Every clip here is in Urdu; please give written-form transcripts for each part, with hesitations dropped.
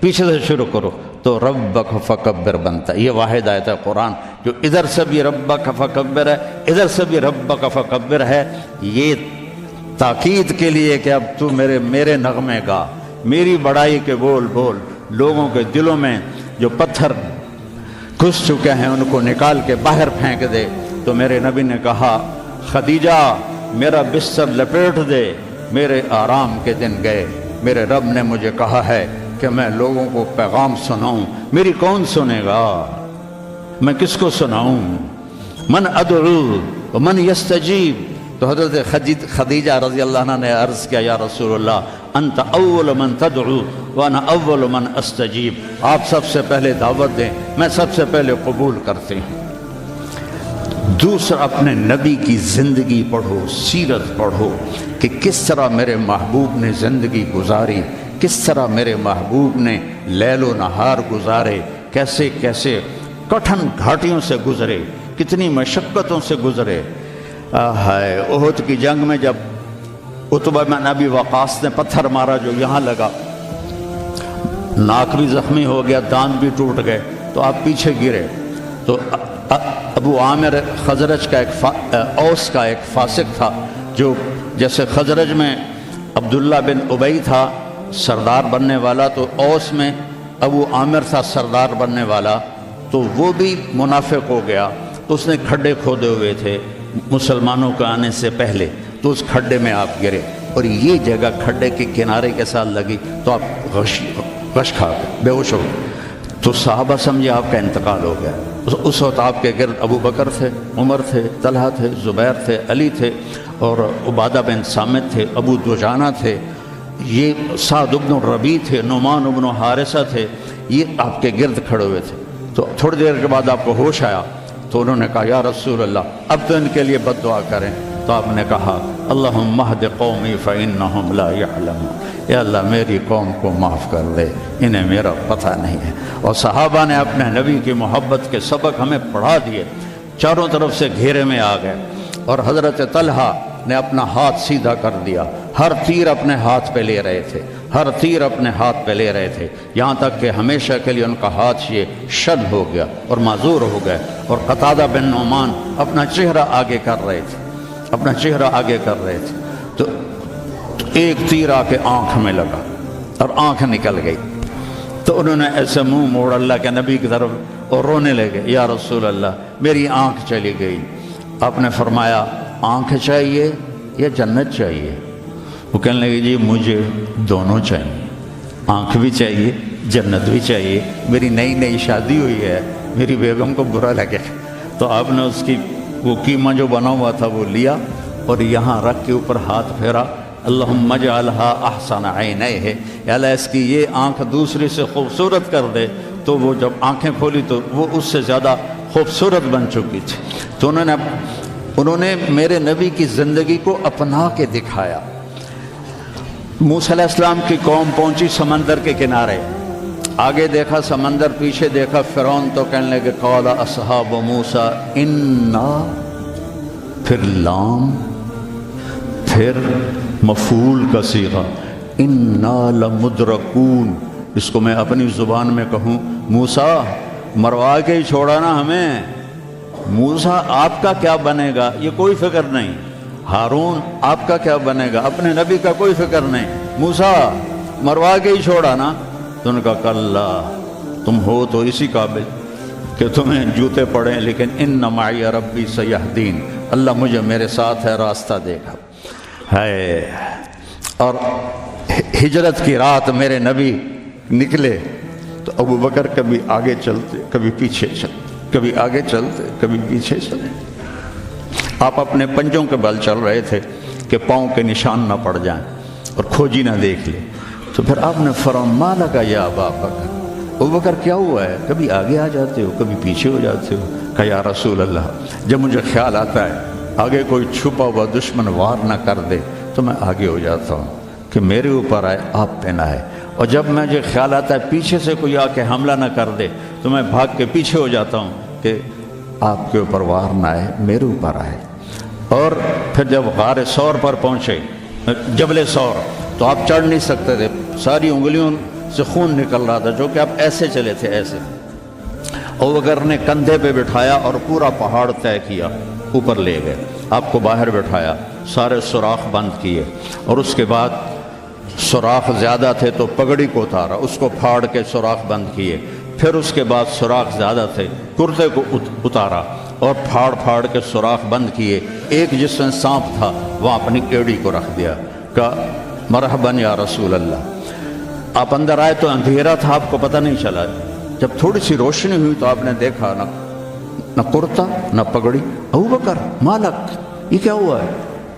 پیچھے سے شروع کرو تو ربک فکبر بنتا ہے۔ یہ واحد آیت ہے قرآن جو ادھر سے بھی ربک فکبر ہے، ادھر سے بھی ربک فکبر ہے، یہ تاکید کے لیے کہ اب تو میرے نغمے گا، میری بڑائی کے بول بول، لوگوں کے دلوں میں جو پتھر گھس چکے ہیں ان کو نکال کے باہر پھینک دے۔ تو میرے نبی نے کہا خدیجہ میرا بستر لپیٹ دے، میرے آرام کے دن گئے، میرے رب نے مجھے کہا ہے کہ میں لوگوں کو پیغام سناؤں، میری کون سنے گا، میں کس کو سناؤں، من ادعو ومن یستجیب۔ تو حضرت خدیجہ رضی اللہ عنہ نے عرض کیا یا رسول اللہ انت اول من تدعو وانا اول من استجیب، آپ سب سے پہلے دعوت دیں، میں سب سے پہلے قبول کرتی ہوں۔ دوسرا اپنے نبی کی زندگی پڑھو، سیرت پڑھو کہ کس طرح میرے محبوب نے زندگی گزاری، کس طرح میرے محبوب نے لیل و نہار گزارے، کیسے کیسے کٹھن گھاٹیوں سے گزرے، کتنی مشقتوں سے گزرے۔ ہائے احد کی جنگ میں جب عتبہ بن ابی وقاص نے پتھر مارا جو یہاں لگا، ناک بھی زخمی ہو گیا، دانت بھی ٹوٹ گئے، تو آپ پیچھے گرے تو ابو عامر خزرج کا اوس کا ایک فاسق تھا، جو جیسے خزرج میں عبداللہ بن ابی تھا سردار بننے والا، تو اوس میں ابو عامر تھا سردار بننے والا، تو وہ بھی منافق ہو گیا۔ تو اس نے کھڈے کھودے ہوئے تھے مسلمانوں کے آنے سے پہلے، تو اس کھڈے میں آپ گرے، اور یہ جگہ کھڈے کے کنارے کے ساتھ لگی تو آپ غش کھا گئے، بے ہوش ہو گئے۔ تو صحابہ سمجھے آپ کا انتقال ہو گیا۔ اس وقت آپ کے گرد ابو بکر تھے، عمر تھے، طلحہ تھے، زبیر تھے، علی تھے، اور عبادہ بن صامت تھے، ابو دجانہ تھے، یہ سعد بن ربیع تھے، نعمان بن حارثہ تھے، یہ آپ کے گرد کھڑے ہوئے تھے۔ تو تھوڑی دیر کے بعد آپ کو ہوش آیا تو انہوں نے کہا یا رسول اللہ اب تو ان کے لیے بد دعا کریں۔ تو آپ نے کہا اللہم اہد قومی فإنہم لا یعلمون، یا اللہ میری قوم کو معاف کر دے، انہیں میرا پتہ نہیں ہے۔ اور صحابہ نے اپنے نبی کی محبت کے سبق ہمیں پڑھا دیے، چاروں طرف سے گھیرے میں آ گئے، اور حضرت طلحہ نے اپنا ہاتھ سیدھا کر دیا، ہر تیر اپنے ہاتھ پہ لے رہے تھے، ہر تیر اپنے ہاتھ پہ لے رہے تھے، یہاں تک کہ ہمیشہ کے لیے ان کا ہاتھ یہ شل ہو گیا اور معذور ہو گئے۔ اور قتادہ بن نعمان اپنا چہرہ آگے کر رہے تھے، اپنا چہرہ آگے کر رہے تھے، تو ایک تیر آ کے آنکھ میں لگا اور آنکھ نکل گئی۔ تو انہوں نے ایسے منہ موڑ اللہ کے نبی کی طرف اور رونے لگے، یا رسول اللہ میری آنکھ چلی گئی۔ آپ نے فرمایا آنکھ چاہیے یا جنت چاہیے؟ وہ کہنے لگے جی مجھے دونوں چاہیے، آنکھ بھی چاہیے، جنت بھی چاہیے، میری نئی نئی شادی ہوئی ہے، میری بیگم کو برا لگے۔ تو آپ نے اس کی وہ قیمہ جو بنا ہوا تھا وہ لیا اور یہاں رکھ کے اوپر ہاتھ پھیرا، اللہم اجعلھا احسن عینیہ، یا اللہ اس کی یہ آنکھ دوسری سے خوبصورت کر دے۔ تو وہ جب آنکھیں کھولی تو وہ اس سے زیادہ خوبصورت بن چکی تھی۔ تو انہوں نے میرے نبی کی زندگی کو اپنا کے دکھایا۔ موسیٰ علیہ السلام کی قوم پہنچی سمندر کے کنارے، آگے دیکھا سمندر، پیچھے دیکھا فرعون، تو کہنے لگے قال اصحاب موسیٰ انا، پھر لام، پھر مفعول کا صیغہ، انا لمدرکون۔ اس کو میں اپنی زبان میں کہوں، موسیٰ مروا کے ہی چھوڑا نا ہمیں، موسیٰ آپ کا کیا بنے گا یہ کوئی فکر نہیں، ہارون آپ کا کیا بنے گا، اپنے نبی کا کوئی فکر نہیں، موسیٰ مروا کے ہی چھوڑا نا۔ تو ان کا کلا، تم ہو تو اسی قابل کہ تمہیں جوتے پڑیں، لیکن ان معی ربی سیہدین، اللہ مجھے میرے ساتھ ہے، راستہ دے گا ہے۔ اور ہجرت کی رات میرے نبی نکلے تو ابو بکر کبھی آگے چلتے کبھی پیچھے چلتے، کبھی آگے چلتے کبھی پیچھے چلتے۔ آپ اپنے پنجوں کے بل چل رہے تھے کہ پاؤں کے نشان نہ پڑ جائیں اور کھوجی نہ دیکھ لے۔ تو پھر آپ نے فرمایا ما لکا یا ابا بکر، ابو بکر کیا ہوا ہے، کبھی آگے آ جاتے ہو کبھی پیچھے ہو جاتے ہو؟ کہا یا رسول اللہ جب مجھے خیال آتا ہے آگے کوئی چھپا ہوا دشمن وار نہ کر دے تو میں آگے ہو جاتا ہوں کہ میرے اوپر آئے، آپ پہ نہ آئے، اور جب مجھے خیال آتا ہے پیچھے سے کوئی آ کے حملہ نہ کر دے تو میں بھاگ کے پیچھے ہو جاتا ہوں کہ آپ کے اوپر وار نہ آئے، میرے اوپر آئے۔ اور پھر جب غار ثور پر پہنچے، جبل ثور، تو آپ چڑھ نہیں سکتے تھے، ساری انگلیوں سے خون نکل رہا تھا، جو کہ اب ایسے چلے تھے ایسے۔ ابوبکر نے کندھے پہ بٹھایا اور پورا پہاڑ طے کیا، اوپر لے گئے، آپ کو باہر بٹھایا، سارے سوراخ بند کیے، اور اس کے بعد سوراخ زیادہ تھے تو پگڑی کو اتارا، اس کو پھاڑ کے سوراخ بند کیے، پھر اس کے بعد سوراخ زیادہ تھے، کرتے کو اتارا اور پھاڑ پھاڑ کے سوراخ بند کیے۔ ایک جس میں سانپ تھا وہاں اپنی ایڑی کو رکھ دیا، کہا مرحباً یا رسول اللہ۔ آپ اندر آئے تو اندھیرا تھا، آپ کو پتہ نہیں چلا، جب تھوڑی سی روشنی ہوئی تو آپ نے دیکھا نہ کرتا نہ پگڑی۔ ابوبکر مالک، یہ کیا ہوا ہے؟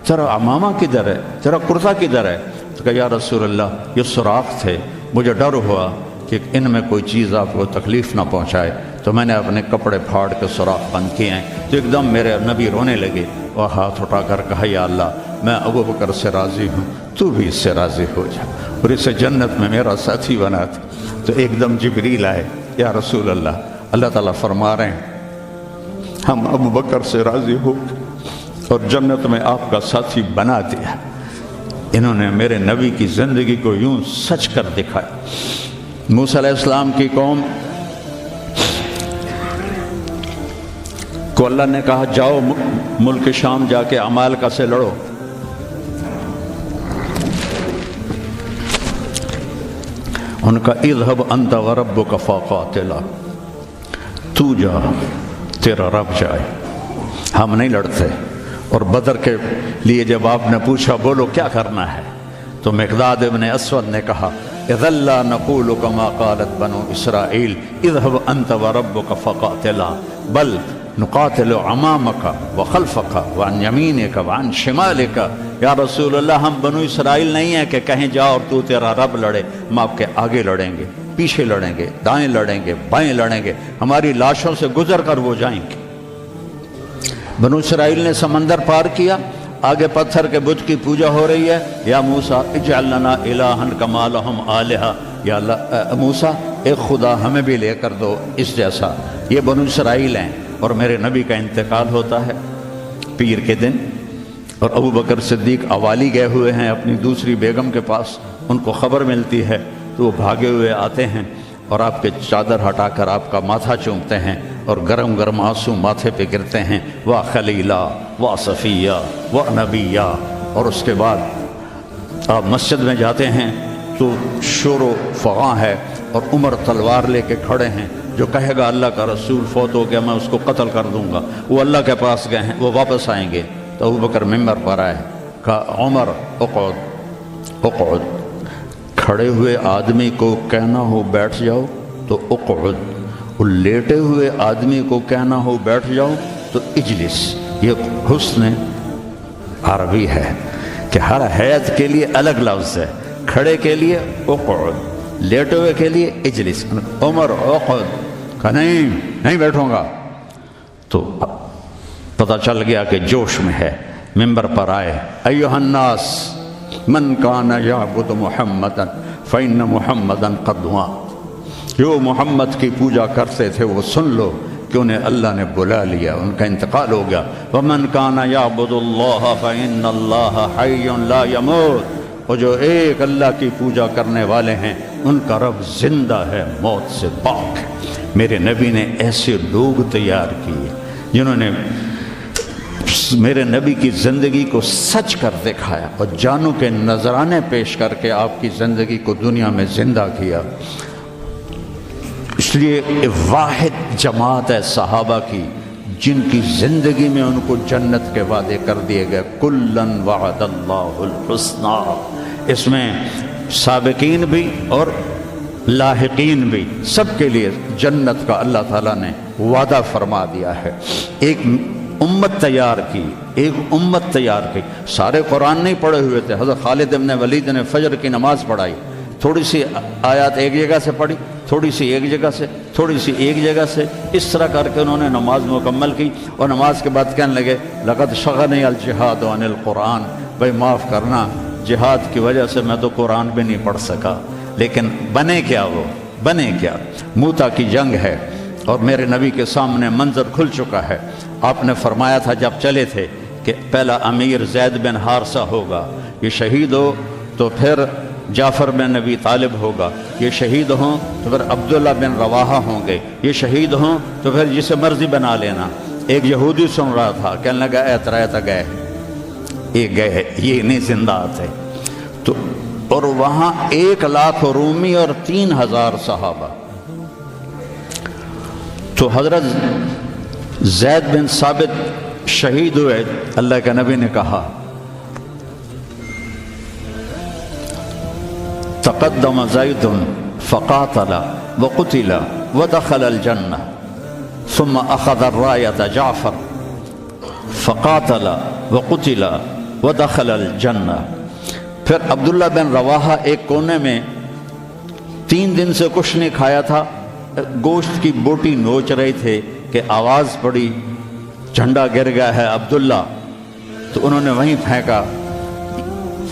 تیرا عمامہ کدھر ہے؟ تیرا کرتا کدھر ہے؟ تو کہا یا رسول اللہ یہ سوراخ تھے، مجھے ڈر ہوا کہ ان میں کوئی چیز آپ کو تکلیف نہ پہنچائے، تو میں نے اپنے کپڑے پھاڑ کے سوراخ بند کیے ہیں۔ تو ایک دم میرے نبی رونے لگے اور ہاتھ اٹھا کر کہا یا اللہ میں ابوبکر سے راضی ہوں، تو بھی اس سے راضی ہو جا اور اسے جنت میں میرا ساتھی بنا دے۔ تو ایک دم جبریل آئے، یا رسول اللہ، اللہ تعالیٰ فرما رہے ہیں ہم ابوبکر سے راضی ہو اور جنت میں آپ کا ساتھی بنا دیا۔ انہوں نے میرے نبی کی زندگی کو یوں سچ کر دکھایا۔ موسیٰ علیہ السلام کی قوم کو اللہ نے کہا جاؤ ملک شام جا کے عمالقہ سے لڑو۔ ان کا اذهب انت وربک فقاتلا، تو جا تیرا رب جائے، ہم نہیں لڑتے۔ اور بدر کے لیے جب آپ نے پوچھا بولو کیا کرنا ہے، تو مقداد ابن اسود نے کہا اذا لا نقول كما قالت بنو اسرائیل اذهب انت وربک فقاتلا بل نقاتل امامک وخلفک وعن یمینک وعن شمالک۔ یا رسول اللہ ہم بنو اسرائیل نہیں ہیں کہ کہیں جا اور تو تیرا رب لڑے، ہم آپ کے آگے لڑیں گے، پیچھے لڑیں گے، دائیں لڑیں گے، بائیں لڑیں گے، ہماری لاشوں سے گزر کر وہ جائیں گے۔ بنو اسرائیل نے سمندر پار کیا، آگے پتھر کے بت کی پوجا ہو رہی ہے۔ یا موسیٰ اجعل لنا الہا کما لہم آلہہ، یا اللہ موسیٰ ایک خدا ہمیں بھی لے کر دو اس جیسا۔ یہ بنو اسرائیل ہیں، اور میرے نبی کا انتقال ہوتا ہے پیر کے دن، اور ابوبکر صدیق اوالی گئے ہوئے ہیں اپنی دوسری بیگم کے پاس، ان کو خبر ملتی ہے تو وہ بھاگے ہوئے آتے ہیں اور آپ کے چادر ہٹا کر آپ کا ماتھا چومتے ہیں اور گرم گرم آنسو ماتھے پہ گرتے ہیں، واہ خلیلہ واہ صفیہ واہ نبیہ۔ اور اس کے بعد آپ مسجد میں جاتے ہیں تو شور و فغاں ہے، اور عمر تلوار لے کے کھڑے ہیں، جو کہے گا اللہ کا رسول فوت ہو گیا میں اس کو قتل کر دوں گا، وہ اللہ کے پاس گئے ہیں، وہ واپس آئیں گے۔ تو ابوبکر ممبر پر آئے، کہا عمر اقعد اقعد، کھڑے ہوئے آدمی کو کہنا ہو بیٹھ جاؤ تو اقعد، اور لیٹے ہوئے آدمی کو کہنا ہو بیٹھ جاؤ تو اجلس۔ یہ حسن عربی ہے کہ ہر حیت کے لیے الگ لفظ ہے، کھڑے کے لیے اقعد، لیٹے ہوئے کے لیے اجلس۔ عمر اقعد، کہا نہیں بیٹھوں گا۔ تو پتہ چل گیا کہ جوش میں ہے، ممبر پر آئے، ایھا الناس من کان یعبد محمدا فإن محمدا قد مات، جو محمد کی پوجا کرتے تھے وہ سن لو کہ انہیں اللہ نے بلا لیا، ان کا انتقال ہو گیا۔ ومن کان یعبد اللہ فإن اللہ حی لا یموت، اور جو ایک اللہ کی پوجا کرنے والے ہیں ان کا رب زندہ ہے، موت سے پاک ہے۔ میرے نبی نے ایسے لوگ تیار کیے جنہوں نے میرے نبی کی زندگی کو سچ کر دکھایا اور جانوں کے نذرانے پیش کر کے آپ کی زندگی کو دنیا میں زندہ کیا۔ اس لیے واحد جماعت ہے صحابہ کی جن کی زندگی میں ان کو جنت کے وعدے کر دیے گئے، کلن وعد اللہ الحسنی۔ اس میں سابقین بھی اور لاحقین بھی، سب کے لیے جنت کا اللہ تعالیٰ نے وعدہ فرما دیا ہے۔ ایک امت تیار کی، ایک امت تیار کی۔ سارے قرآن نہیں پڑھے ہوئے تھے، حضرت خالد بن ولید نے فجر کی نماز پڑھائی، تھوڑی سی آیات ایک جگہ سے پڑھی، تھوڑی سی ایک جگہ سے، تھوڑی سی ایک جگہ سے، اس طرح کر کے انہوں نے نماز مکمل کی۔ اور نماز کے بعد کہنے لگے لقد شغلنی الجہاد عن القرآن، بھائی معاف کرنا، جہاد کی وجہ سے میں تو قرآن بھی نہیں پڑھ سکا۔ لیکن بنے کیا، وہ بنے کیا؟ موتا کی جنگ ہے اور میرے نبی کے سامنے منظر کھل چکا ہے۔ آپ نے فرمایا تھا جب چلے تھے کہ پہلا امیر زید بن حارثہ ہوگا، یہ شہید ہو تو پھر جعفر بن ابی طالب ہوگا، یہ شہید ہوں تو پھر عبداللہ بن رواحہ ہوں گے، یہ شہید ہوں تو پھر جسے مرضی بنا لینا۔ ایک یہودی سن رہا تھا، کہنے لگا اے ترائے گئے، یہ گئے، یہ نہیں زندہ تھے۔ تو اور وہاں 1,00,000 رومی اور 3,000 صحابہ۔ تو حضرت زید بن ثابت شہید ہوئے، اللہ کے نبی نے کہا تقدم زید فقاتل وقتل ودخل الجنہ ثم اخذ الراية جعفر فقاتل وقتل ودخل الجنہ۔ پھر عبداللہ بن رواحہ ایک کونے میں 3 دن سے کچھ نہیں کھایا تھا، گوشت کی بوٹی نوچ رہے تھے کہ آواز پڑی جھنڈا گر گیا ہے عبداللہ، تو انہوں نے وہیں پھینکا۔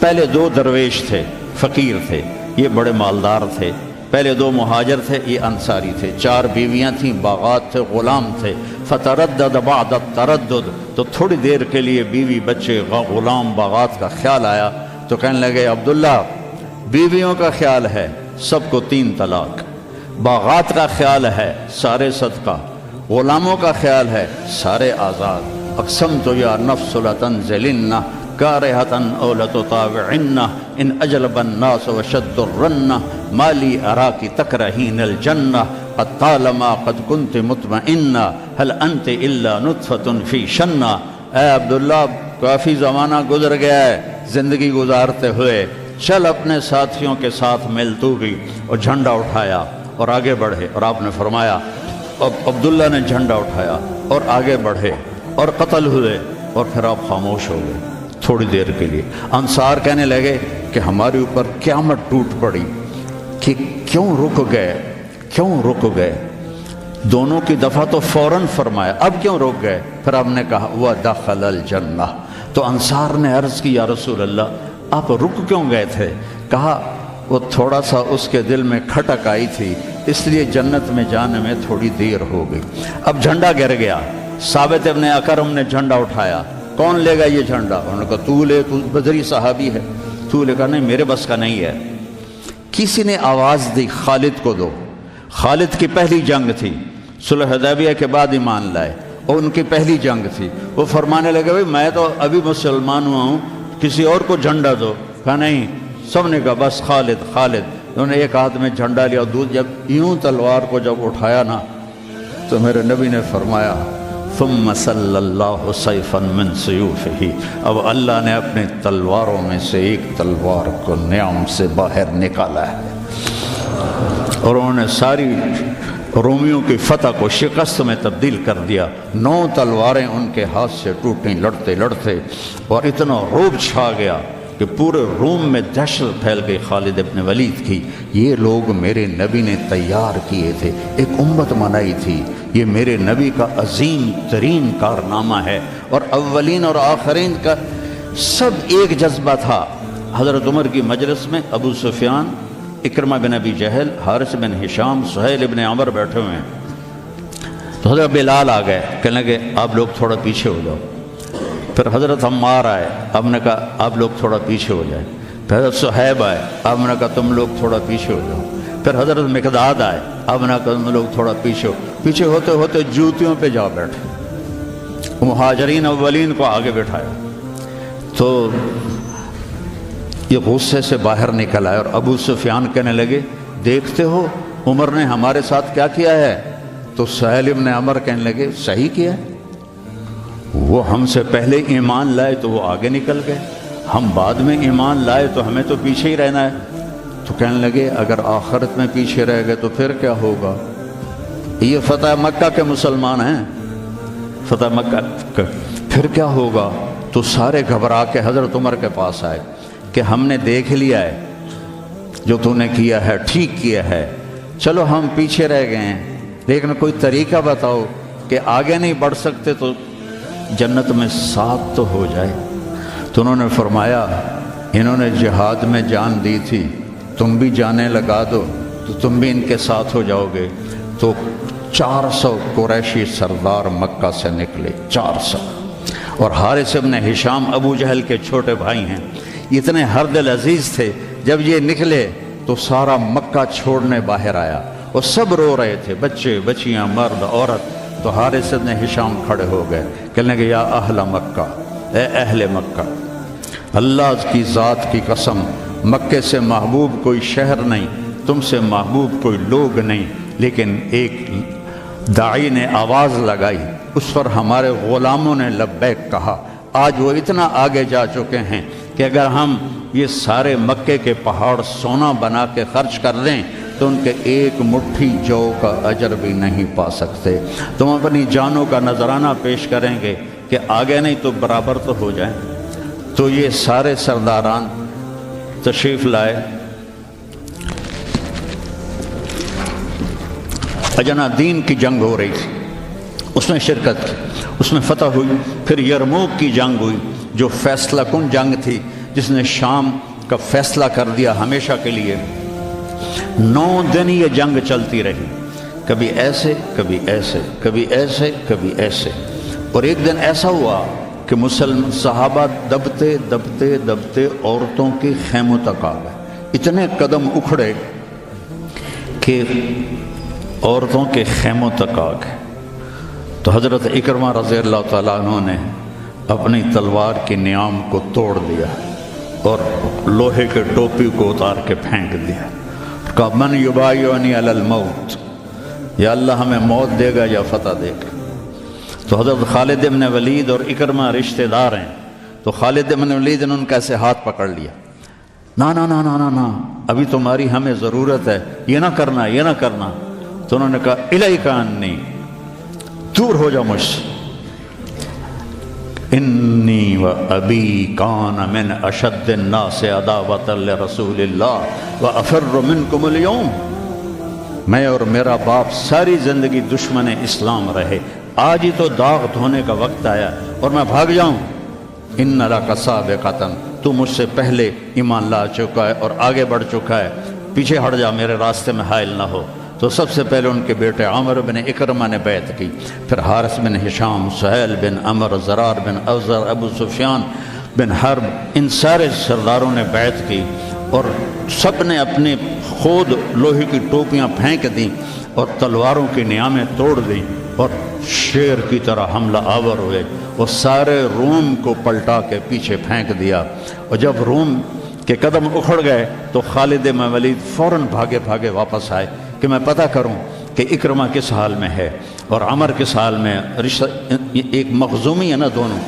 پہلے 2 درویش تھے، فقیر تھے، یہ بڑے مالدار تھے، پہلے 2 مہاجر تھے، یہ انصاری تھے، 4 بیویاں تھیں، باغات تھے، غلام تھے۔ فتردد بعد التردد، تو تھوڑی دیر کے لیے بیوی بچے غلام باغات کا خیال آیا، تو کہنے لگے عبداللہ بیویوں کا خیال ہے سب کو 3 طلاق، باغات کا خیال ہے سارے صدقہ، غلاموں کا خیال ہے سارے آزاد۔ اقسمت یا نفس لتنزلن کارہۃ او لتطاوعن ان اجلب الناس وشد الرن ما لی اراکی تکرہین الجنہ قد طالما قد کنت مطمئنہ هل انت الا نطفۃ فی شنہ۔ اے عبداللہ کافی زمانہ گزر گیا ہے زندگی گزارتے ہوئے، چل اپنے ساتھیوں کے ساتھ مل تو بھی، اور جھنڈا اٹھایا اور آگے بڑھے۔ اور آپ نے فرمایا عبداللہ نے جھنڈا اٹھایا اور آگے بڑھے اور قتل ہوئے، اور پھر آپ خاموش ہو گئے تھوڑی دیر کے لیے۔ انصار کہنے لگے کہ ہمارے اوپر قیامت ٹوٹ پڑی کہ کیوں رک گئے۔ دونوں کی دفعہ تو فوراً فرمایا، اب کیوں رک گئے؟ پھر آپ نے کہا وَدَخَلَ الْجَنَّةَ۔ تو انصار نے عرض کی یا رسول اللہ آپ رک کیوں گئے تھے؟ کہا وہ تھوڑا سا اس کے دل میں کھٹک آئی تھی، اس لیے جنت میں جانے میں تھوڑی دیر ہو گئی۔ اب جھنڈا گر گیا، ثابت ابن اکرم نے جھنڈا اٹھایا، کون لے گا یہ جھنڈا؟ انہوں نے کہا تو لے، تو بدری صحابی ہے، تو لے۔ کہا نہیں میرے بس کا نہیں ہے۔ کسی نے آواز دی خالد کو دو۔ خالد کی پہلی جنگ تھی، صلح حدیبیہ کے بعد ایمان لائے، اور ان کی پہلی جنگ تھی۔ وہ فرمانے لگے بھائی میں تو ابھی مسلمان ہوا ہوں، کسی اور کو جھنڈا دو۔ کہا نہیں، سب نے کہا بس خالد۔ انہوں نے ایک ہاتھ میں جھنڈا لیا، جب یوں تلوار کو جب اٹھایا نا تو میرے نبی نے فرمایا ثم صلی اللہ سیفا من سیوفہ، اب اللہ نے اپنے تلواروں میں سے ایک تلوار کو نیام سے باہر نکالا ہے، اور انہوں نے ساری رومیوں کی فتح کو شکست میں تبدیل کر دیا۔ 9 تلواریں ان کے ہاتھ سے ٹوٹیں لڑتے لڑتے، اور اتنا رعب چھا گیا کہ پورے روم میں دہشت پھیل گئی خالد ابن ولید کی۔ یہ لوگ میرے نبی نے تیار کیے تھے، ایک امت بنائی تھی، یہ میرے نبی کا عظیم ترین کارنامہ ہے، اور اولین اور آخرین کا سب ایک جذبہ تھا۔ حضرت عمر کی مجلس میں ابو سفیان، اکرمہ بن ابی جہل، حارث بن ہشام، سہیل بن عمر بیٹھے ہوئے ہیں، تو حضرت بلال آ گئے، کہنے لگے آپ لوگ تھوڑا پیچھے ہو جاؤ۔ پھر حضرت عمار آئے، آپ نے کہا آپ لوگ تھوڑا پیچھے ہو جائیں۔ پھر حضرت صہیب آئے، آپ نے کہا تم لوگ تھوڑا پیچھے ہو جاؤ۔ پھر حضرت مقداد آئے، آپ نے کہا تم لوگ تھوڑا پیچھے ہوتے ہوتے جوتیوں پہ جا بیٹھے، مہاجرین اولین کو آگے بٹھایا۔ تو یہ غصے سے باہر نکل آئے، اور ابو سفیان کہنے لگے دیکھتے ہو عمر نے ہمارے ساتھ کیا کیا ہے؟ تو سہیل بن عمر کہنے لگے صحیح کیا ہے، وہ ہم سے پہلے ایمان لائے تو وہ آگے نکل گئے، ہم بعد میں ایمان لائے تو ہمیں تو پیچھے ہی رہنا ہے۔ تو کہنے لگے اگر آخرت میں پیچھے رہ گئے تو پھر کیا ہوگا؟ یہ فتح مکہ کے مسلمان ہیں، فتح مکہ پھر کیا ہوگا؟ تو سارے گھبرا کے حضرت عمر کے پاس آئے کہ ہم نے دیکھ لیا ہے جو تو نے کیا ہے ٹھیک کیا ہے، چلو ہم پیچھے رہ گئے ہیں، لیکن کوئی طریقہ بتاؤ کہ آگے نہیں بڑھ سکتے تو جنت میں ساتھ تو ہو جائے۔ تو انہوں نے فرمایا انہوں نے جہاد میں جان دی تھی، تم بھی جانیں لگا دو تو تم بھی ان کے ساتھ ہو جاؤ گے۔ تو 400 قریشی سردار مکہ سے نکلے، 400، اور حارث ابن ہشام ابو جہل کے چھوٹے بھائی ہیں، اتنے ہر دل عزیز تھے جب یہ نکلے تو سارا مکہ چھوڑنے باہر آیا اور سب رو رہے تھے، بچے بچیاں مرد عورت۔ تو حارث بن ہشام کھڑے ہو گئے، کہنے لگے یا اہل مکہ، اے اہل مکہ، اللہ کی ذات کی قسم، مکے سے محبوب کوئی شہر نہیں، تم سے محبوب کوئی لوگ نہیں، لیکن ایک داعی نے آواز لگائی، اس پر ہمارے غلاموں نے لبیک کہا۔ آج وہ اتنا آگے جا چکے ہیں کہ اگر ہم یہ سارے مکے کے پہاڑ سونا بنا کے خرچ کر دیں تو ان کے ایک مٹھی جو کا اجر بھی نہیں پا سکتے۔ تم اپنی جانوں کا نذرانہ پیش کریں گے کہ آگے نہیں تو برابر تو ہو جائیں۔ تو یہ سارے سرداران تشریف لائے، اجنادین کی جنگ ہو رہی تھی، اس میں شرکت کی، اس میں فتح ہوئی۔ پھر یرموک کی جنگ ہوئی جو فیصلہ کن جنگ تھی، جس نے شام کا فیصلہ کر دیا ہمیشہ کے لیے۔ 9 دن یہ جنگ چلتی رہی، کبھی ایسے کبھی ایسے کبھی ایسے کبھی ایسے، اور ایک دن ایسا ہوا کہ مسلم صحابہ دبتے دبتے دبتے عورتوں کے خیموں تک آ گئے، اتنے قدم اکھڑے کہ عورتوں کے خیموں تک آ گئے۔ تو حضرت اکرمہ رضی اللہ تعالیٰ عنہ نے اپنی تلوار کی نیام کو توڑ دیا اور لوہے کے ٹوپی کو اتار کے پھینک دیا، کہا من یبایعنی علی الموت، یا اللہ ہمیں موت دے گا یا فتح دے گا۔ تو حضرت خالد بن ولید اور اکرمہ رشتہ دار ہیں، تو خالد بن ولید نے ان کا ایسے ہاتھ پکڑ لیا، نا نا نا نا نا نا، ابھی تمہاری ہمیں ضرورت ہے، یہ نہ کرنا یہ نہ کرنا۔ تو انہوں نے کہا الیک عنی، دور ہو جا مجھ سے، انی و ابی کان من اشد الناس عداوۃ لرسول اللہ و افر منکم اليوم، میں اور میرا باپ ساری زندگی دشمن اسلام رہے، آج ہی تو داغ دھونے کا وقت آیا اور میں بھاگ جاؤں۔ ان لک سابقۃ، تو مجھ سے پہلے ایمان لا چکا ہے اور آگے بڑھ چکا ہے، پیچھے ہٹ جا، میرے راستے میں حائل نہ ہو۔ تو سب سے پہلے ان کے بیٹے عامر بن اکرمہ نے بیعت کی، پھر حارث بن ہشام، سہیل بن عمر، زرار بن اوزر، ابو سفیان بن حرب، ان سارے سرداروں نے بیعت کی، اور سب نے اپنے خود لوہے کی ٹوپیاں پھینک دیں اور تلواروں کی نیامیں توڑ دیں اور شیر کی طرح حملہ آور ہوئے اور سارے روم کو پلٹا کے پیچھے پھینک دیا۔ اور جب روم کے قدم اکھڑ گئے تو خالد بن ولید فوراً بھاگے بھاگے واپس آئے کہ میں پتہ کروں کہ اکرمہ کس حال میں ہے اور عمر کس حال میں، رشتہ ایک مخزومی ہے نا دونوں۔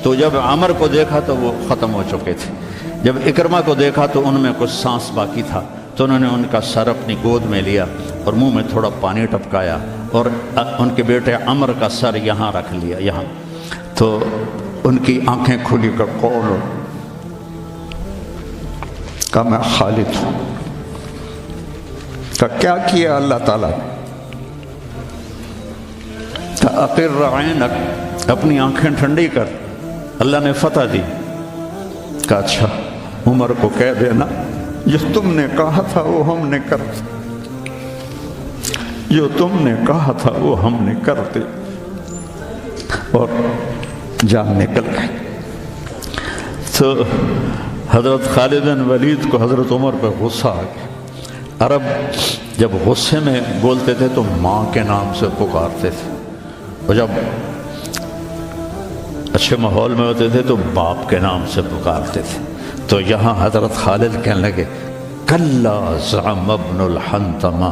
تو جب عمر کو دیکھا تو وہ ختم ہو چکے تھے، جب اکرمہ کو دیکھا تو ان میں کچھ سانس باقی تھا، تو انہوں نے ان کا سر اپنی گود میں لیا اور منہ میں تھوڑا پانی ٹپکایا اور ان کے بیٹے عمر کا سر یہاں رکھ لیا، یہاں۔ تو ان کی آنکھیں کھلی کر قول کہا میں خالد ہوں۔ کہا کیا کیا اللہ تعالیٰ نے؟ کہا اقر عینک، اپنی آنکھیں ٹھنڈی کر، اللہ نے فتح دی۔ کہا اچھا عمر کو کہہ دینا جو تم نے کہا تھا وہ ہم نے کر دیا، جو تم نے کہا تھا وہ ہم نے کر دیا، اور جان نکل گئی۔ تو حضرت خالد بن ولید کو حضرت عمر پہ غصہ آ گیا۔ عرب جب غصے میں بولتے تھے تو ماں کے نام سے پکارتے تھے، اور جب اچھے ماحول میں ہوتے تھے تو باپ کے نام سے پکارتے تھے۔ تو یہاں حضرت خالد کہنے لگے کلا زعم ابن الحنتمہ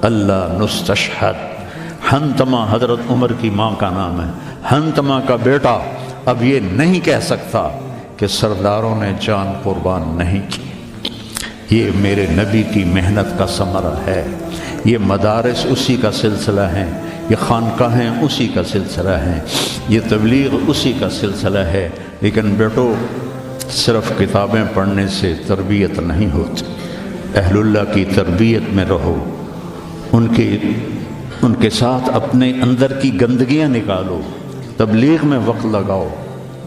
اللہ نستشہد۔ حنتمہ حضرت عمر کی ماں کا نام ہے، حنتمہ کا بیٹا اب یہ نہیں کہہ سکتا کہ سرداروں نے جان قربان نہیں کی۔ یہ میرے نبی کی محنت کا ثمرہ ہے، یہ مدارس اسی کا سلسلہ ہیں، یہ خانقاہیں اسی کا سلسلہ ہیں، یہ تبلیغ اسی کا سلسلہ ہے۔ لیکن بیٹو صرف کتابیں پڑھنے سے تربیت نہیں ہوتی، اہل اللہ کی تربیت میں رہو، ان کے ساتھ اپنے اندر کی گندگیاں نکالو، تبلیغ میں وقت لگاؤ۔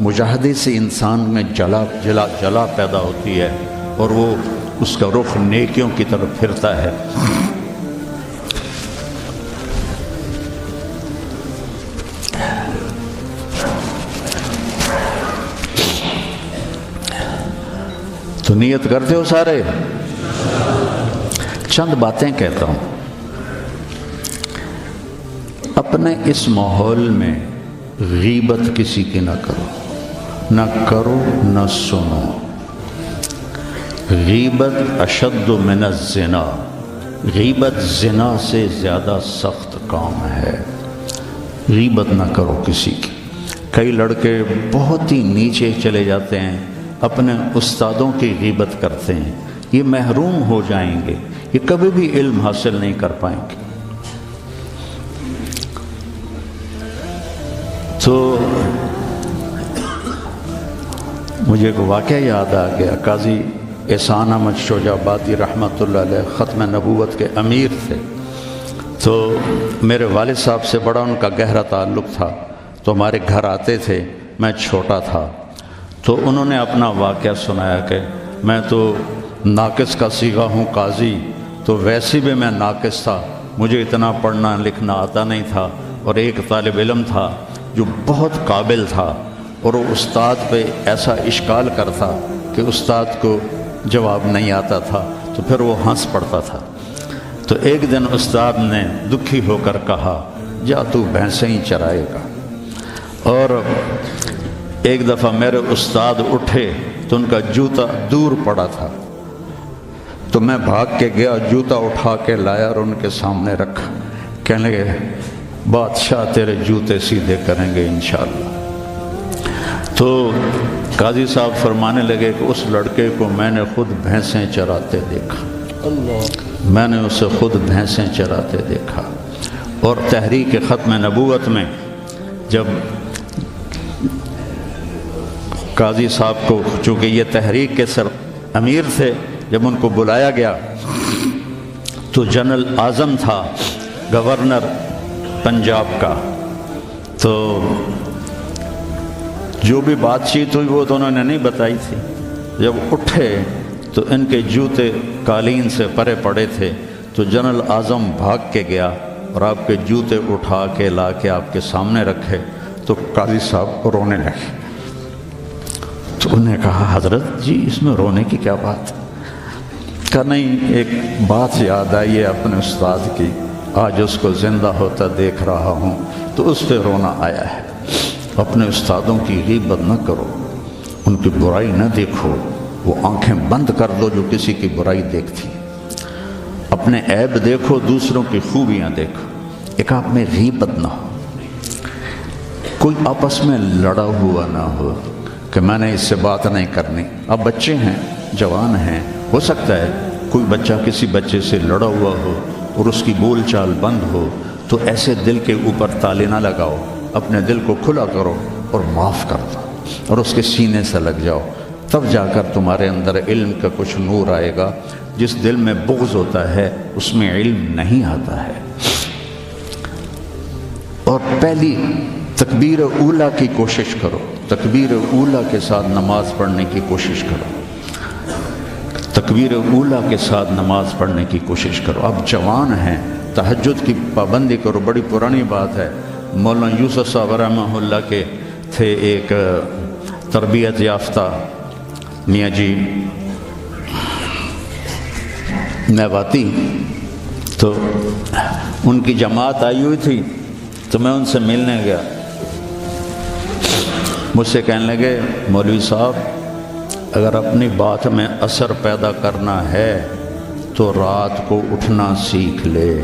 مجاہدے سے انسان میں جلا پیدا ہوتی ہے اور وہ اس کا رخ نیکیوں کی طرف پھرتا ہے۔ تو نیت کرتے ہو سارے؟ چند باتیں کہتا ہوں. اپنے اس ماحول میں غیبت کسی کی نہ کرو نہ سنو. غیبت اشد من الزنا، غیبت زنا سے زیادہ سخت کام ہے. غیبت نہ کرو کسی کی. کئی لڑکے بہت ہی نیچے چلے جاتے ہیں، اپنے استادوں کی غیبت کرتے ہیں. یہ محروم ہو جائیں گے، یہ کبھی بھی علم حاصل نہیں کر پائیں گے. تو مجھے ایک واقعہ یاد آ گیا. قاضی احسان احمد شجاع آبادی رحمۃ اللہ علیہ ختم نبوت کے امیر تھے. تو میرے والد صاحب سے بڑا ان کا گہرا تعلق تھا. تو ہمارے گھر آتے تھے، میں چھوٹا تھا. تو انہوں نے اپنا واقعہ سنایا کہ میں تو ناقص کا صیغہ ہوں قاضی، تو ویسے بھی میں ناقص تھا، مجھے اتنا پڑھنا لکھنا آتا نہیں تھا. اور ایک طالب علم تھا جو بہت قابل تھا، اور وہ استاد پہ ایسا اشکال کرتا کہ استاد کو جواب نہیں آتا تھا، تو پھر وہ ہنس پڑتا تھا. تو ایک دن استاد نے دکھی ہو کر کہا، جا تو بھینسیں ہی چرائے گا. اور ایک دفعہ میرے استاد اٹھے تو ان کا جوتا دور پڑا تھا. تو میں بھاگ کے گیا، جوتا اٹھا کے لایا اور ان کے سامنے رکھا. کہنے لگے، بادشاہ تیرے جوتے سیدھے کریں گے انشاءاللہ. تو قاضی صاحب فرمانے لگے کہ اس لڑکے کو میں نے خود بھینسیں چراتے دیکھا. میں نے اسے خود بھینسیں چراتے دیکھا. اور تحریک ختم نبوت میں جب قاضی صاحب کو، چونکہ یہ تحریک کے سر امیر تھے، جب ان کو بلایا گیا تو جنرل اعظم تھا گورنر پنجاب کا. تو جو بھی بات چیت ہوئی وہ تو انہوں نے نہیں بتائی تھی. جب اٹھے تو ان کے جوتے قالین سے پرے پڑے تھے. تو جنرل اعظم بھاگ کے گیا اور آپ کے جوتے اٹھا کے لا کے آپ کے سامنے رکھے. تو قاضی صاحب رونے لگے. تو انہوں نے کہا، حضرت جی اس میں رونے کی کیا بات؟ کہا نہیں، ایک بات یاد آئی ہے اپنے استاد کی، آج اس کو زندہ ہوتا دیکھ رہا ہوں تو اس پہ رونا آیا ہے. اپنے استادوں کی غیبت نہ کرو، ان کی برائی نہ دیکھو. وہ آنکھیں بند کر دو جو کسی کی برائی دیکھتی. اپنے عیب دیکھو، دوسروں کی خوبیاں دیکھو. ایک آپ میں غیبت نہ ہو. کوئی آپس میں لڑا ہوا نہ ہو کہ میں نے اس سے بات نہیں کرنی. اب بچے ہیں، جوان ہیں، ہو سکتا ہے کوئی بچہ کسی بچے سے لڑا ہوا ہو اور اس کی بول چال بند ہو، تو ایسے دل کے اوپر تالے نہ لگاؤ. اپنے دل کو کھلا کرو اور معاف کر دو اور اس کے سینے سے لگ جاؤ. تب جا کر تمہارے اندر علم کا کچھ نور آئے گا. جس دل میں بغض ہوتا ہے اس میں علم نہیں آتا ہے. اور پہلی تکبیر اولیٰ کی کوشش کرو. تکبیر اولیٰ کے ساتھ نماز پڑھنے کی کوشش کرو. تکبیر اولیٰ کے ساتھ نماز پڑھنے کی کوشش کرو. آپ جوان ہیں، تہجد کی پابندی کرو. بڑی پرانی بات ہے. مولانا یوسف صاحب رحمہ اللہ کے تھے ایک تربیت یافتہ میاں جی میواتی. تو ان کی جماعت آئی ہوئی تھی تو میں ان سے ملنے گیا. مجھ سے کہنے لگے، مولوی صاحب اگر اپنی بات میں اثر پیدا کرنا ہے تو رات کو اٹھنا سیکھ لے.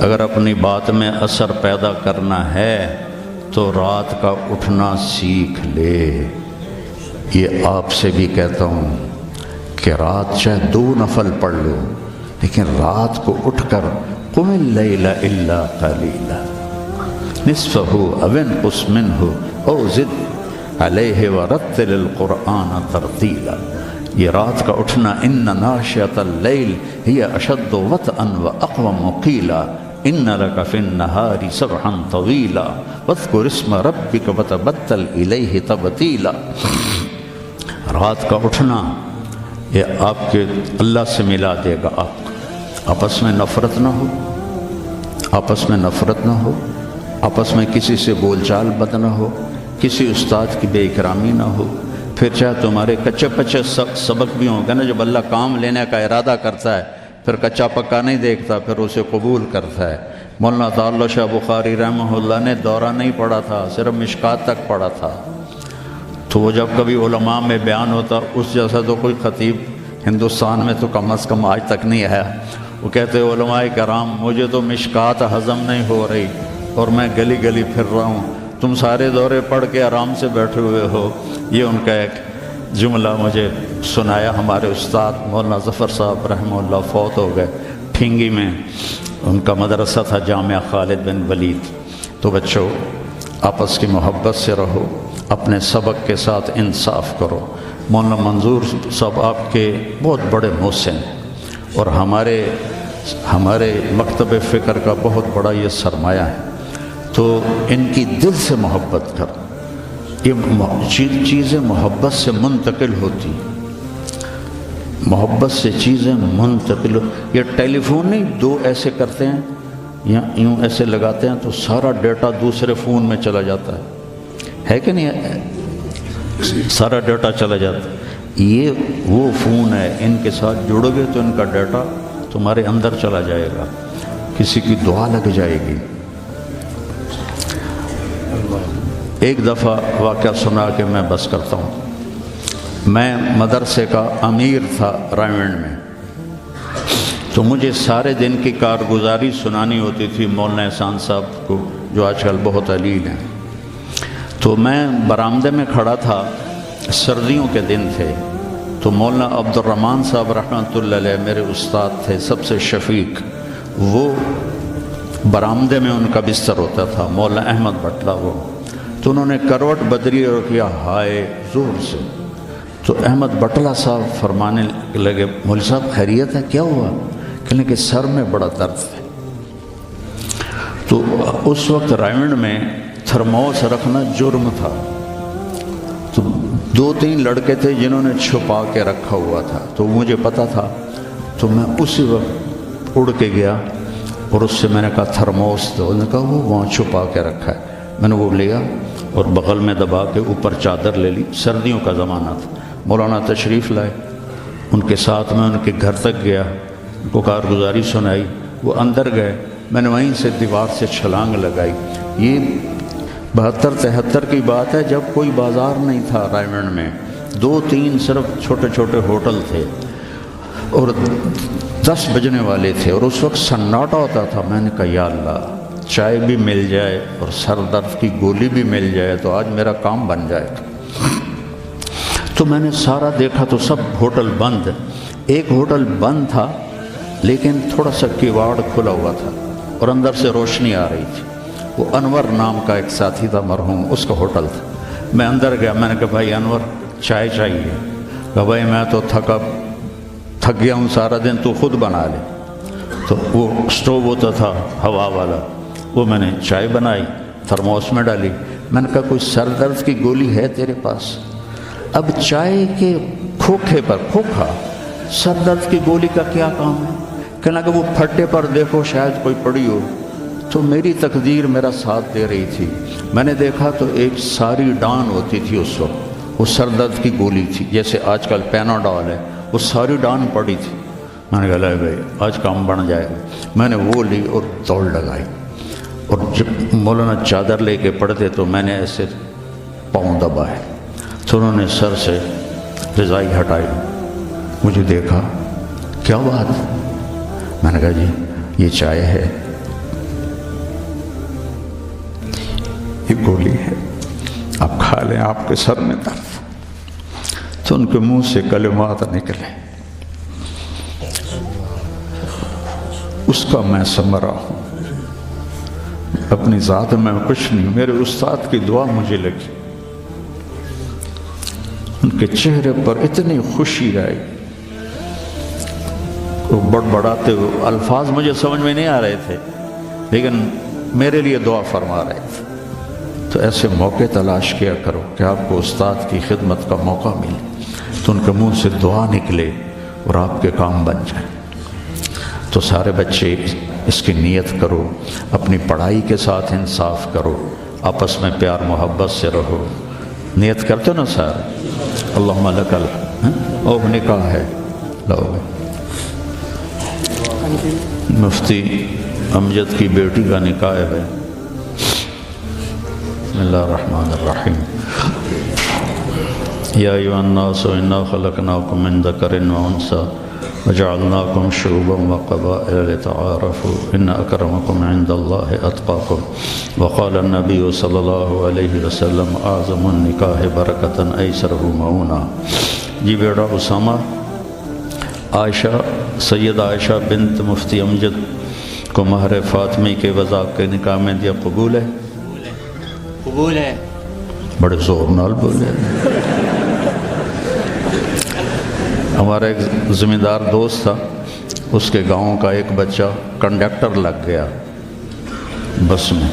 اگر اپنی بات میں اثر پیدا کرنا ہے تو رات کا اٹھنا سیکھ لے. یہ آپ سے بھی کہتا ہوں کہ رات چاہے 2 نفل پڑھ لو، لیکن رات کو اٹھ کر قم اللیل الا قلیلا نصفہ او انقص منہ او زد علیہ ورتل القرآن ترتیلا. یہ رات کا اٹھنا، ان ناشئۃ اللیل ہی اشد وطئا واقوم قیلا ان لک فی النہار سبحا طویلا واذکر اسم ربک وتبتل الیہ تبتیلا. رات کا اٹھنا یہ آپ کے اللہ سے ملا دے گا. آپ آپس میں نفرت نہ ہو، آپس میں نفرت نہ ہو، آپس میں کسی سے بول چال بد نہ ہو، کسی استاد کی بے اکرامی نہ ہو. پھر چاہے تمہارے کچے پچے سبق بھی ہوں گے نا، جب اللہ کام لینے کا ارادہ کرتا ہے پھر کچا پکا نہیں دیکھتا، پھر اسے قبول کرتا ہے۔ مولانا تعالی شاہ بخاری رحمہ اللہ نے دورہ نہیں پڑھا تھا، صرف مشکات تک پڑھا تھا۔ تو وہ جب کبھی علماء میں بیان ہوتا، اس جیسا تو کوئی خطیب ہندوستان میں تو کم از کم آج تک نہیں آیا۔ وہ کہتے علماء کرام مجھے تو مشکات ہضم نہیں ہو رہی اور میں گلی گلی پھر رہا ہوں، تم سارے دورے پڑھ کے آرام سے بیٹھے ہوئے ہو۔ یہ ان کا ایک جملہ مجھے سنایا۔ ہمارے استاد مولانا ظفر صاحب رحمہ اللہ فوت ہو گئے، ٹھینگی میں ان کا مدرسہ تھا جامعہ خالد بن ولید۔ تو بچوں آپس کی محبت سے رہو، اپنے سبق کے ساتھ انصاف کرو۔ مولانا منظور صاحب آپ کے بہت بڑے محسن اور ہمارے مکتب فکر کا بہت بڑا یہ سرمایہ ہے، تو ان کی دل سے محبت کرو۔ یہ چیزیں محبت سے منتقل ہوتی، محبت سے چیزیں منتقل۔ یہ ٹیلی فون نہیں، دو ایسے کرتے ہیں یا یوں ایسے لگاتے ہیں تو سارا ڈیٹا دوسرے فون میں چلا جاتا ہے کہ نہیں؟ سارا ڈیٹا چلا جاتا ہے۔ یہ وہ فون ہے، ان کے ساتھ جڑو گے تو ان کا ڈیٹا تمہارے اندر چلا جائے گا، کسی کی دعا لگ جائے گی۔ ایک دفعہ واقعہ سنا کہ میں بس کرتا ہوں۔ میں مدرسے کا امیر تھا رائمنڈ میں، تو مجھے سارے دن کی کارگزاری سنانی ہوتی تھی مولانا احسان صاحب کو، جو آج کل بہت علیل ہیں۔ تو میں برآمدے میں کھڑا تھا، سردیوں کے دن تھے، تو مولانا عبد الرحمن صاحب رحمۃ اللہ علیہ میرے استاد تھے، سب سے شفیق، وہ برآمدے میں ان کا بستر ہوتا تھا، مولانا احمد بٹلہ وہ، تو انہوں نے کروٹ بدلی اور کیا ہائے زور سے، تو احمد بٹلہ صاحب فرمانے لگے مولوی صاحب خیریت ہے، کیا ہوا؟ کہنے کہ سر میں بڑا درد ہے۔ تو اس وقت رائمنڈ میں تھرموس رکھنا جرم تھا، تو 2-3 لڑکے تھے جنہوں نے چھپا کے رکھا ہوا تھا، تو مجھے پتا تھا، تو میں اسی وقت اڑ کے گیا اور اس سے میں نے کہا تھرموس دو، انہوں نے کہا وہ وہاں چھپا کے رکھا ہے۔ میں نے وہ لیا اور بغل میں دبا کے اوپر چادر لے لی، سردیوں کا زمانہ تھا۔ مولانا تشریف لائے، ان کے ساتھ میں ان کے گھر تک گیا، ان کو کارگزاری سنائی، وہ اندر گئے، میں نے وہیں سے دیوار سے چھلانگ لگائی۔ یہ 72-73 کی بات ہے، جب کوئی بازار نہیں تھا رائمنڈ میں، 2-3 صرف چھوٹے چھوٹے ہوٹل تھے اور 10 بجنے والے تھے، اور اس وقت سناٹا ہوتا تھا۔ میں نے کہا یا اللہ چائے بھی مل جائے اور سر درد کی گولی بھی مل جائے تو آج میرا کام بن جائے گا۔ تو میں نے سارا دیکھا تو سب ہوٹل بند، ایک ہوٹل بند تھا لیکن تھوڑا سا کیواڑ کھلا ہوا تھا اور اندر سے روشنی آ رہی تھی۔ وہ انور نام کا ایک ساتھی تھا مرحوم، اس کا ہوٹل تھا۔ میں اندر گیا، میں نے کہا بھائی انور چائے چاہیے؟ کہا بھائی میں تو تھک گیا ہوں سارا دن، تو خود بنا لے۔ تو وہ سٹوو ہوتا تھا ہوا والا، وہ میں نے چائے بنائی، تھرموس میں ڈالی۔ میں نے کہا کوئی سر درد کی گولی ہے تیرے پاس؟ اب چائے کے کھوکھے پر کھوکھا، سر درد کی گولی کا کیا کام ہے؟ کہنا کہ وہ پھٹے پر دیکھو شاید کوئی پڑی ہو۔ تو میری تقدیر میرا ساتھ دے رہی تھی، میں نے دیکھا تو ایک ساری ڈان ہوتی تھی اس وقت، وہ سر درد کی گولی تھی، جیسے آج کل پیناڈول ہے، وہ ساری ڈان پڑی تھی۔ میں نے کہا لے بھائی آج کام بن جائے گا۔ میں نے وہ لی اور دوڑ لگائی، اور جب مولانا چادر لے کے پڑھتے تو میں نے ایسے پاؤں دبائے، تو انہوں نے سر سے رضائی ہٹائی، مجھے دیکھا، کیا بات؟ میں نے کہا جی یہ چائے ہے، یہ گولی ہے، آپ کھا لیں، آپ کے سر میں درد۔ تو ان کے منہ سے کلمات نکلے، اس کا میں ثمرہ ہوں، اپنی ذات میں کچھ نہیں، میرے استاد کی دعا مجھے لگی۔ ان کے چہرے پر اتنی خوشی آئی، وہ بڑبڑاتے ہوئے، الفاظ مجھے سمجھ میں نہیں آ رہے تھے لیکن میرے لیے دعا فرما رہے تھے۔ تو ایسے موقع تلاش کیا کرو کہ آپ کو استاد کی خدمت کا موقع ملے، تو ان کے منہ سے دعا نکلے اور آپ کے کام بن جائیں۔ تو سارے بچے اس کی نیت کرو، اپنی پڑھائی کے ساتھ انصاف کرو، آپس میں پیار محبت سے رہو۔ نیت کرتے ہو نا سارے؟ اللہم لک الحمد۔ نکاح ہے، لو مفتی امجد کی بیٹی کا نکاح ہے. بسم اللہ الرحمن الرحیم. یا ایھا الناس انا خلقناکم من ذکر و انثی وجعلناکم شعوبا وقبائل لتعارفوا ان اکرمکم عند اللہ اتقاکم. وقال النبی صلی اللہ علیہ وسلم اعظم النکاح برکۃ ایسرہ معونہ. جی بیٹا اسامہ، عائشہ سید عائشہ بنت مفتی امجد کو مہر فاطمی کے وضع کے نکاح میں دیا. قبول ہے؟ قبول ہے. بڑے زور نال بولے. ہمارا ایک زمیندار دوست تھا، اس کے گاؤں کا ایک بچہ کنڈکٹر لگ گیا بس میں.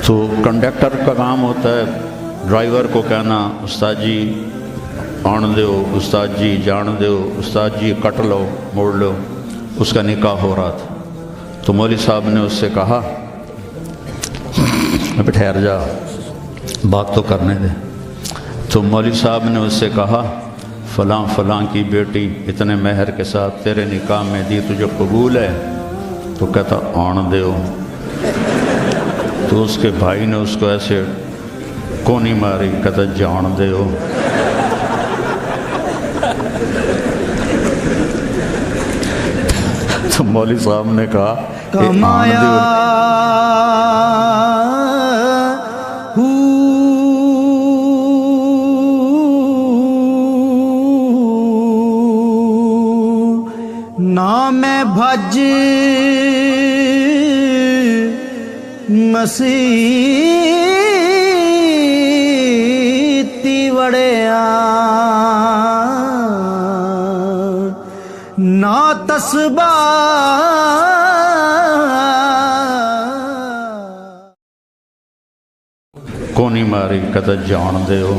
تو کنڈکٹر کا کام ہوتا ہے ڈرائیور کو کہنا استاد جی آن دیو، استاد جی جان دیو، استاد جی کٹ لو موڑ لو. اس کا نکاح ہو رہا تھا تو مولوی صاحب نے اس سے کہا ابھی ٹھہر جا بات تو کرنے دے. تو مولوی صاحب نے اس سے کہا فلاں فلاں کی بیٹی اتنے مہر کے ساتھ تیرے نکاح میں دی، تجھے قبول ہے؟ تو کہتا آن دیو. تو اس کے بھائی نے اس کو ایسے کونی ماری، کہتا جان دیو. تو مولوی صاحب نے کہا کمایا نام بھج مسیتی وڑیا نا تسبا کونی ماری، کہتا جان دیو.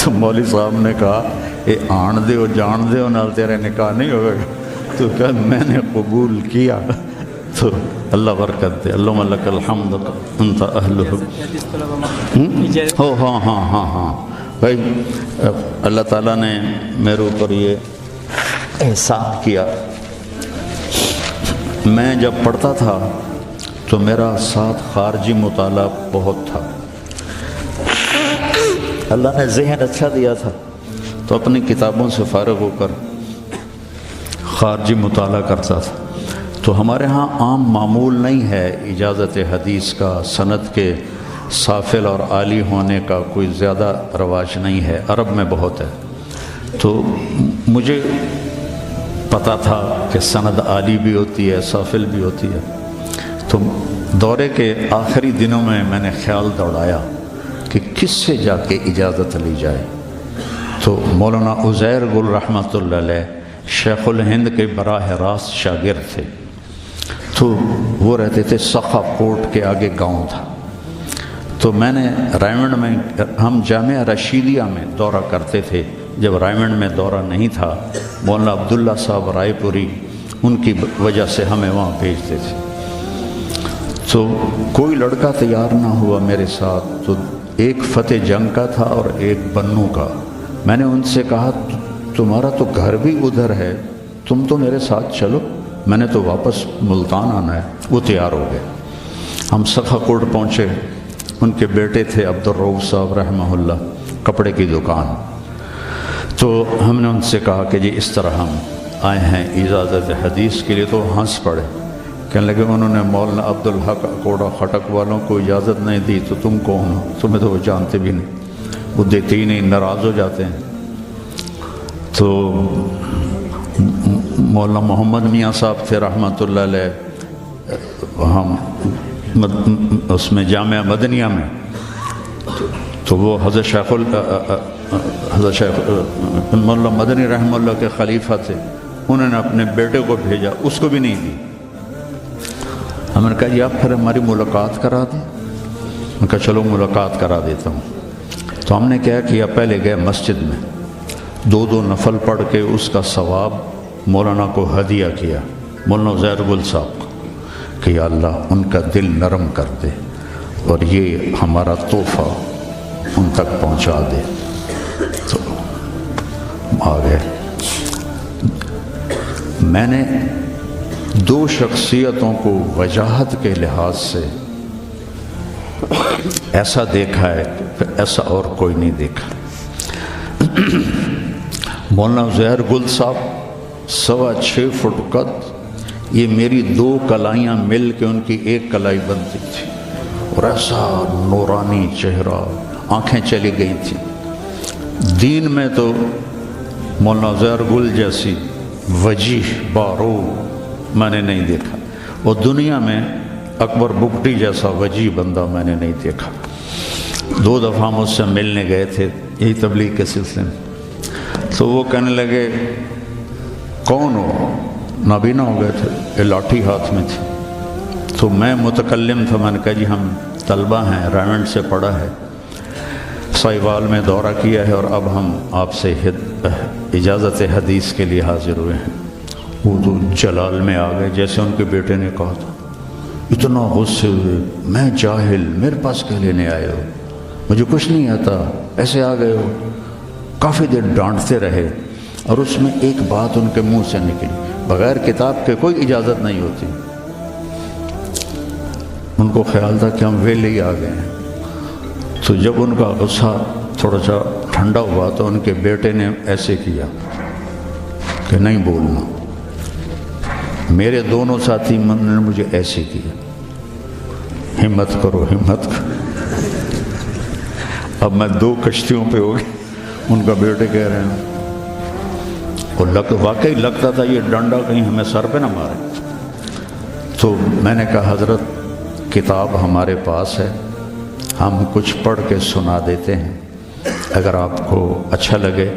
تو مولوی صاحب نے کہا اے آن دیو جان دیو نال تیرے نکاح نہیں ہوئے گا. تو کہا میں نے قبول کیا. تو اللہ برکت دے. اللہم لک الحمد انت اہلہ. ہاں ہاں ہاں ہاں بھائی، اللہ تعالیٰ نے میرے اوپر یہ احسان کیا. میں جب پڑھتا تھا تو میرا ساتھ خارجی مطالعہ بہت تھا. اللہ نے ذہن اچھا دیا تھا تو اپنی کتابوں سے فارغ ہو کر خارجی مطالعہ کرتا تھا. تو ہمارے ہاں عام معمول نہیں ہے اجازت حدیث کا، سند کے سافل اور عالی ہونے کا کوئی زیادہ رواج نہیں ہے. عرب میں بہت ہے. تو مجھے پتہ تھا کہ سند عالی بھی ہوتی ہے، سافل بھی ہوتی ہے. تو دورے کے آخری دنوں میں نے خیال دوڑایا کہ کس سے جا کے اجازت لی جائے. تو مولانا عزیر گل رحمۃ اللہ علیہ شیخ الہند کے براہ راست شاگرد تھے. تو وہ رہتے تھے سخا کوٹ کے آگے گاؤں تھا. تو میں نے رائمنڈ میں، ہم جامعہ رشیدیہ میں دورہ کرتے تھے. جب رائمنڈ میں دورہ نہیں تھا، مولانا عبداللہ صاحب رائے پوری ان کی وجہ سے ہمیں وہاں بھیجتے تھے. تو کوئی لڑکا تیار نہ ہوا میرے ساتھ. تو ایک فتح جنگ کا تھا اور ایک بنو کا. میں نے ان سے کہا تمہارا تو گھر بھی ادھر ہے، تم تو میرے ساتھ چلو، میں نے تو واپس ملتان آنا ہے. وہ تیار ہو گئے. ہم سخا کوٹ پہنچے. ان کے بیٹے تھے عبدالرؤف صاحب رحمہ اللہ، کپڑے کی دکان. تو ہم نے ان سے کہا کہ جی اس طرح ہم آئے ہیں اجازت حدیث کے لیے. تو ہنس پڑے، کہنے لگے انہوں نے مولانا عبدالحق کوڑا خٹک والوں کو اجازت نہیں دی تو تم کون ہو؟ تمہیں تو وہ جانتے بھی نہیں، وہ دیتے ہی نہیں، ناراض ہو جاتے ہیں. تو مولانا محمد میاں صاحب تھے رحمۃ اللہ علیہ، ہم اس میں جامعہ مدنیہ میں. تو وہ حضرت شیخ مولانا مدنی رحمہ اللہ کے خلیفہ تھے. انہوں نے اپنے بیٹے کو بھیجا، اس کو بھی نہیں دی. ہم نے کہا جی آپ پھر ہماری ملاقات کرا دیں. میں نے کہا چلو ملاقات کرا دیتا ہوں. تو ہم نے کیا کیا، پہلے گئے مسجد میں، 2 نفل پڑھ کے اس کا ثواب مولانا کو ہدیہ کیا، مولانا عزیر گل صاحب کو، کہ یا اللہ ان کا دل نرم کر دے اور یہ ہمارا تحفہ ان تک پہنچا دے۔ تو آ گئے۔ میں نے دو شخصیتوں کو وجاہت کے لحاظ سے ایسا دیکھا ہے کہ ایسا اور کوئی نہیں دیکھا۔ مولانا زہر گل صاحب 6.25 فٹ قد، یہ میری 2 کلائیاں مل کے ان کی 1 کلائی بنتی تھی، اور ایسا نورانی چہرہ، آنکھیں چلی گئی تھیں۔ دین میں تو مولانا زہر گل جیسی وجیح بارو میں نے نہیں دیکھا، اور دنیا میں اکبر بگٹی جیسا وجیح بندہ میں نے نہیں دیکھا۔ 2 دفعہ مجھ سے ملنے گئے تھے یہی تبلیغ کے سلسلے میں، تو وہ کہنے لگے کون ہو؟ نابینا ہو گئے تھے، یہ لاٹھی ہاتھ میں تھی۔ تو میں متکلم تھا، میں نے کہا جی ہم طلبہ ہیں، ریونڈ سے پڑھا ہے، سائیوال میں دورہ کیا ہے، اور اب ہم آپ سے اجازت حدیث کے لیے حاضر ہوئے ہیں۔ وہ تو جلال میں آ گئے، جیسے ان کے بیٹے نے کہا تھا، اتنا غصے ہوئے، میں جاہل، میرے پاس کیا لینے آئے ہو، مجھے کچھ نہیں آتا، ایسے آ گئے ہو۔ کافی دیر ڈانٹتے رہے، اور اس میں ایک بات ان کے منہ سے نکلی، بغیر کتاب کے کوئی اجازت نہیں ہوتی۔ ان کو خیال تھا کہ ہم ویلے ہی آ گئے ہیں۔ تو جب ان کا غصہ تھوڑا سا ٹھنڈا ہوا تو ان کے بیٹے نے ایسے کیا کہ نہیں بولنا۔ میرے دونوں ساتھی من نے مجھے ایسے کیا، ہمت کرو ہمت کرو۔ اب میں 2 کشتیوں پہ ہو گیا، ان کا بیٹے کہہ رہے ہیں، اور واقعی لگتا تھا یہ ڈنڈا کہیں ہمیں سر پہ نہ مارے۔ تو میں نے کہا حضرت کتاب ہمارے پاس ہے، ہم کچھ پڑھ کے سنا دیتے ہیں، اگر آپ کو اچھا لگے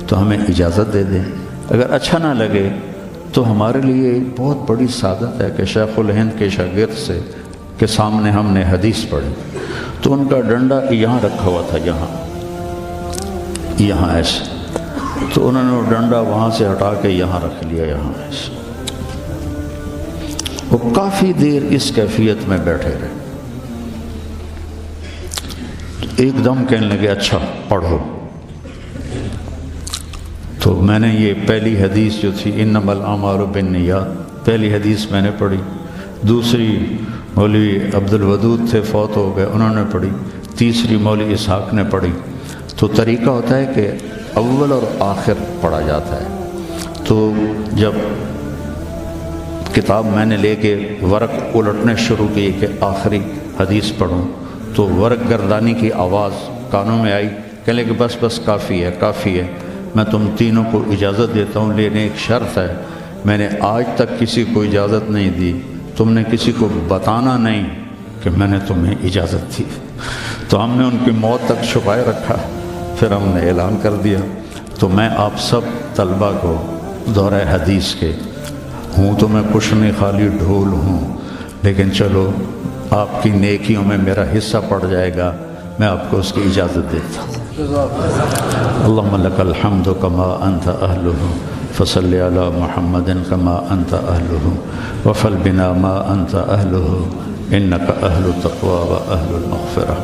تو ہمیں اجازت دے دیں، اگر اچھا نہ لگے تو ہمارے لیے بہت بڑی سعادت ہے کہ شیخ الہند کے شاگرد سے کے سامنے ہم نے حدیث پڑھی۔ تو ان کا ڈنڈا یہاں رکھا ہوا تھا، یہاں ایسے، تو انہوں نے وہ ڈنڈا وہاں سے ہٹا کے یہاں رکھ لیا، یہاں ایسے۔ وہ کافی دیر اس کیفیت میں بیٹھے رہے، ایک دم کہنے لگے اچھا پڑھو۔ تو میں نے یہ پہلی حدیث جو تھی انما الاعمال بالنیات، پہلی حدیث میں نے پڑھی، دوسری مولوی عبد الودود تھے فوت ہو گئے، انہوں نے پڑھی، تیسری مولوی اسحاق نے پڑھی۔ تو طریقہ ہوتا ہے کہ اول اور آخر پڑھا جاتا ہے۔ تو جب کتاب میں نے لے کے ورق الٹنے شروع کیے کہ آخری حدیث پڑھوں، تو ورق گردانی کی آواز کانوں میں آئی، کہنے کہ بس بس کافی ہے کافی ہے، میں تم تینوں کو اجازت دیتا ہوں، لیکن ایک شرط ہے، میں نے آج تک کسی کو اجازت نہیں دی، تم نے کسی کو بتانا نہیں کہ میں نے تمہیں اجازت دی۔ تو ہم نے ان کی موت تک چھپائے رکھا، پھر ہم نے اعلان کر دیا۔ تو میں آپ سب طلبہ کو دورہ حدیث کے ہوں تو میں کچھ نہیں، خالی ڈھول ہوں، لیکن چلو آپ کی نیکیوں میں میرا حصہ پڑ جائے گا، میں آپ کو اس کی اجازت دیتا ہوں۔ اللہم لک الحمد کما انت اہلہ فصل علی محمد کما انت اہلہ وفل بنا ما انت اہلہ انک اہل التقوی و اہل المغفرہ۔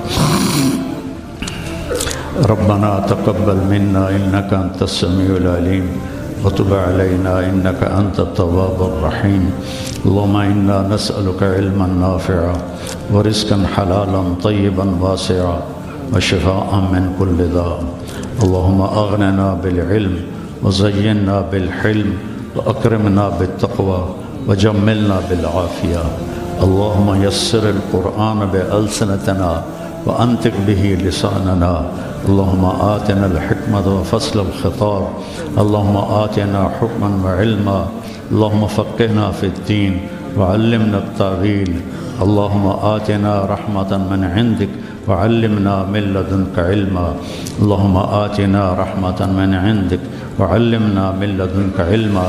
ربنا تقبل منا انک انت السمیع العلیم وتب علينا إنك أنت التواب الرحيم اللهم إنا نسألك علما نافعا ورزقا حلالا طيبا واسعا وشفاء من كل داء اللهم أغننا بالعلم وزينا بالحلم وأكرمنا بالتقوى وجملنا بالعافية اللهم يسر القرآن بألسنتنا وأنطق به لساننا اللهم آتنا الحكمة وفصل الخطاب اللهم آتنا حكما وعلما اللهم فقهنا في الدين وعلمنا التأويل اللهم آتنا رحمة من عندك وعلمنا من لدنك علما اللهم آتنا رحمة من عندك وعلمنا من لدنك علما۔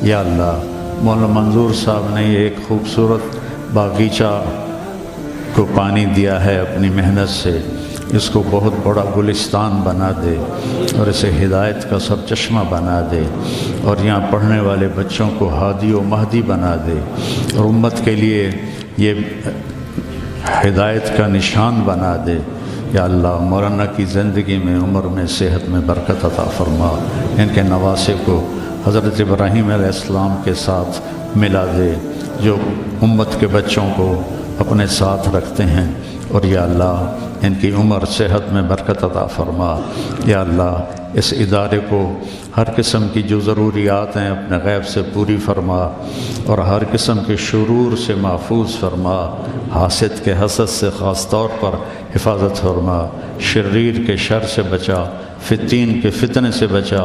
یا اللہ، مولانا منظور صاحب نے ایک خوبصورت باغیچہ کو پانی دیا ہے اپنی محنت سے، اس کو بہت بڑا گلستان بنا دے اور اسے ہدایت کا سب چشمہ بنا دے، اور یہاں پڑھنے والے بچوں کو ہادی و مہدی بنا دے، اور امت کے لیے یہ ہدایت کا نشان بنا دے۔ یا اللہ مولانا کی زندگی میں عمر میں صحت میں برکت عطا فرما، ان کے نواسے کو حضرت ابراہیم علیہ السلام کے ساتھ ملا دے جو امت کے بچوں کو اپنے ساتھ رکھتے ہیں، اور یا اللہ ان کی عمر صحت میں برکت عطا فرما۔ یا اللہ اس ادارے کو ہر قسم کی جو ضروریات ہیں اپنے غیب سے پوری فرما، اور ہر قسم کے شرور سے محفوظ فرما، حاسد کے حسد سے خاص طور پر حفاظت فرما، شریر کے شر سے بچا، فتین کے فتنے سے بچا،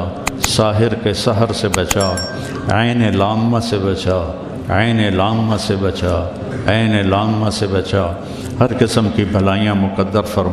ساحر کے سحر سے بچا، عین لامہ سے بچا، عین لامہ سے بچا، عین لامہ سے بچا، ہر قسم کی بھلائیاں مقدر فرما۔